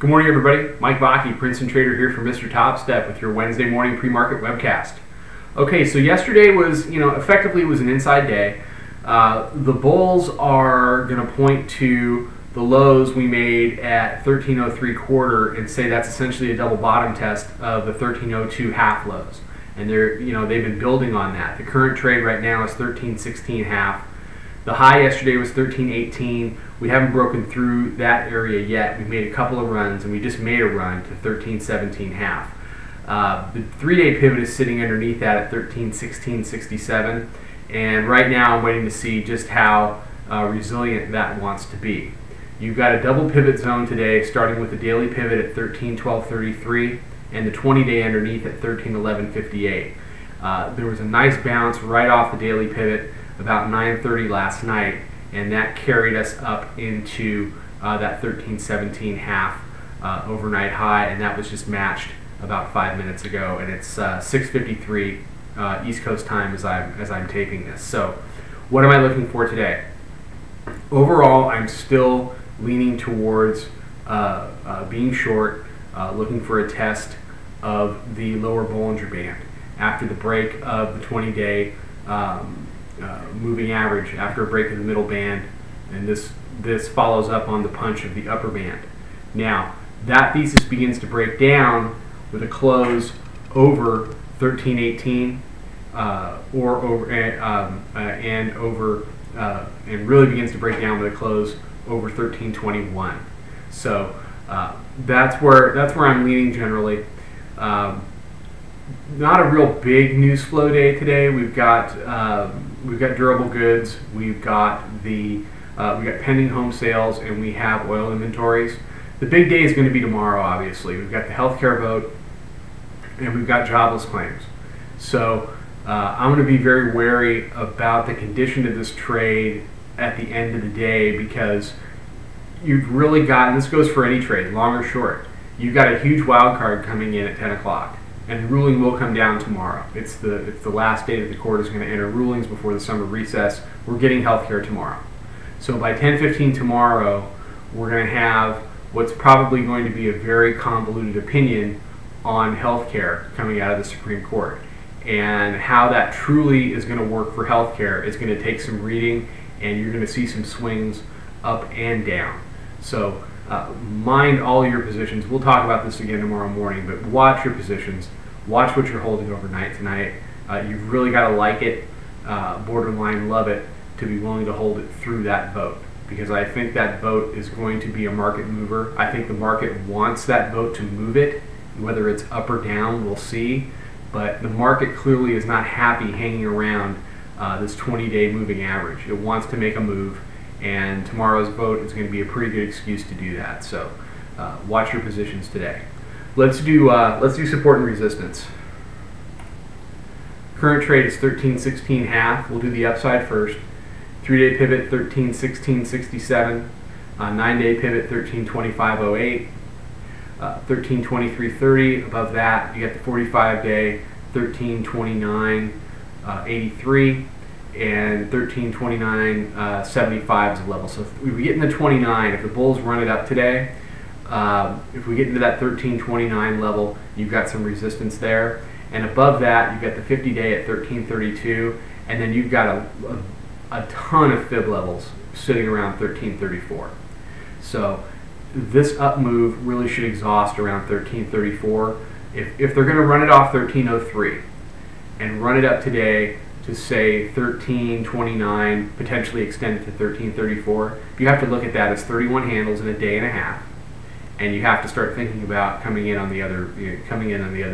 Good morning, everybody. Mike Vacchi, Princetontrader here for Mr. Topstep with your Wednesday morning pre-market webcast. Okay, so yesterday was, effectively was an inside day. The bulls are going to point to the lows we made at 13.03 quarter and say that's essentially a double bottom test of the 13.02 half lows. And they've been building on that. The current trade right now is 13.16 half. The high yesterday was 13.18. We haven't broken through that area yet. We made a couple of runs, and we just made a run to 13.17 half. The 3-day pivot is sitting underneath that at 13.1667, and right now I'm waiting to see just how resilient that wants to be. You've got a double pivot zone today, starting with the daily pivot at 13.1233 and the 20-day underneath at 13.1158. There was a nice bounce right off the daily pivot about 9:30 last night, and that carried us up into that 13.17 half overnight high, and that was just matched about 5 minutes ago, and it's 6:53 East Coast time as I'm taping this. So what am I looking for today? Overall, I'm still leaning towards being short, looking for a test of the lower Bollinger Band after the break of the 20-day moving average, after a break of the middle band, and this follows up on the punch of the upper band. Now, that thesis begins to break down with a close over 13.18 and really begins to break down with a close over 13.21. So that's where I'm leaning generally. Not a real big news flow day today. We've got durable goods, we've got pending home sales, and we have oil inventories. The big day is going to be tomorrow, obviously. We've got the healthcare vote, and we've got jobless claims. So I'm going to be very wary about the condition of this trade at the end of the day, because you've really got, and this goes for any trade, long or short, you've got a huge wild card coming in at 10 o'clock. And the ruling will come down tomorrow. It's the last day that the court is going to enter rulings before the summer recess. We're getting healthcare tomorrow. So by 10:15 tomorrow, we're going to have what's probably going to be a very convoluted opinion on healthcare coming out of the Supreme Court. And how that truly is going to work for healthcare is going to take some reading, and you're going to see some swings up and down. So mind all your positions. We'll talk about this again tomorrow morning, but watch your positions. Watch what you're holding overnight tonight. You've really got to like it, borderline love it, to be willing to hold it through that vote, because I think that vote is going to be a market mover. I think the market wants that vote to move it. Whether it's up or down, we'll see. But the market clearly is not happy hanging around this 20-day moving average. It wants to make a move, and tomorrow's vote is going to be a pretty good excuse to do that. So watch your positions today. Let's do support and resistance. Current trade is 13.16 half. We'll do the upside first. 3-day pivot 13.1667. 9-day pivot 13.2508. 13.2330. Above that, you got the 45-day 13.2983. and 13.2975 is the level. So if we get in the 29, if the bulls run it up today, if we get into that 13.29 level, you've got some resistance there. And above that, you've got the 50-day at 13.32, and then you've got a ton of fib levels sitting around 13.34. So this up move really should exhaust around 13.34. If they're going to run it off 13.03 and run it up today to say 13.29, potentially extend it to 13.34, you have to look at that as 31 handles in a day and a half, and you have to start thinking about coming in on the other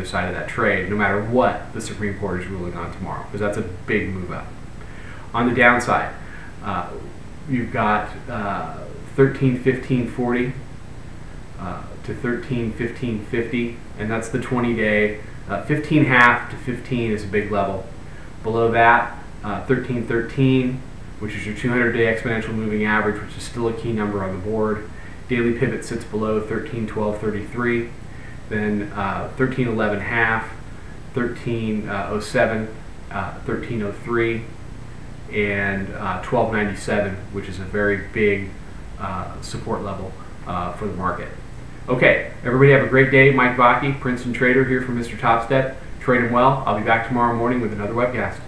side of that trade, no matter what the Supreme Court is ruling on tomorrow, because that's a big move up. On the downside, you've got 13.1540 to 13.1550, and that's the 20-day. 15 half to 15 is a big level. Below that, 13.13, which is your 200-day exponential moving average, which is still a key number on the board. Daily pivot sits below 13.1233. Then 13.11 half, 13.07, 13.03, and 12.97, which is a very big support level for the market. Okay, everybody have a great day. Mike Vacchi, Princeton Trader here from Mr. Topstep. Trade him well. I'll be back tomorrow morning with another webcast.